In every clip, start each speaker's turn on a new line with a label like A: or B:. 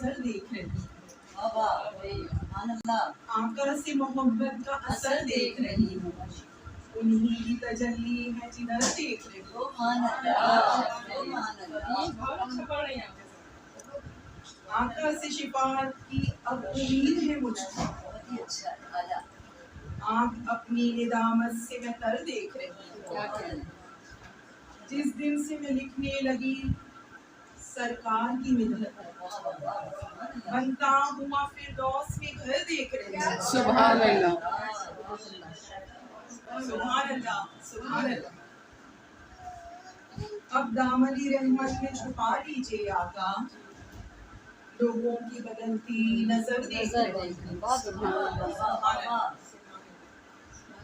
A: اثر دیکھ رہی ہوں، آقا سے محبت کا اثر دیکھ رہی ہوں، انہی کی تجلی ہے جدھر دیکھ رہی ہوں۔ آقا سے شفاعت کی اب امید ہے مجھ کو، آنکھ اپنی ندامت سے میں تر دیکھ رہی ہوں۔ جس دن سے میں لکھنے لگی سرکار کی مدحت، بنتا ہوا فردوس میں گھر دیکھ رہی ہوں۔
B: سبحان اللہ،
A: سبحان اللہ، سبحان اللہ۔ اب دامنی رحمت میں چھپا لیجئے آقا، لوگوں کی بدلتی نظر دیکھ رہی ہوں۔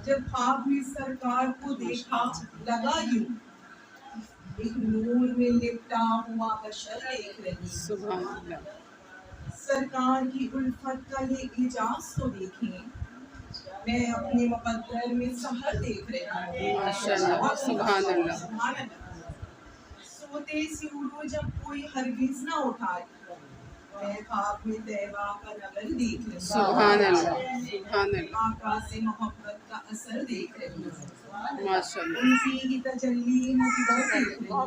A: جب خواب میں سرکار کو دیکھا لگا یوں، ایک نور میں لپٹا ہوا بشر دیکھ رہی ہوں۔
B: سبحان اللہ،
A: سرکار کی الفت کا یہ اعجاز تو دیکھیں، میں اپنے مقدر میں سحر دیکھ رہی ہوں۔
B: ماشاء اللہ، سبحان اللہ،
A: سبحان اللہ۔ سوتے سے عروج جب کوئی ہرگز نہ اٹھائے، میں خواب میں طیبہ کا نگر دیکھ رہی ہوں۔
B: سبحان اللہ، سبحان اللہ،
A: آقا سے محبت کا اثر دیکھ رہی ہوں۔
B: ماشاء اللہ۔
A: انسی کی تجلی میں جدھر دیکھ رہی ہوں۔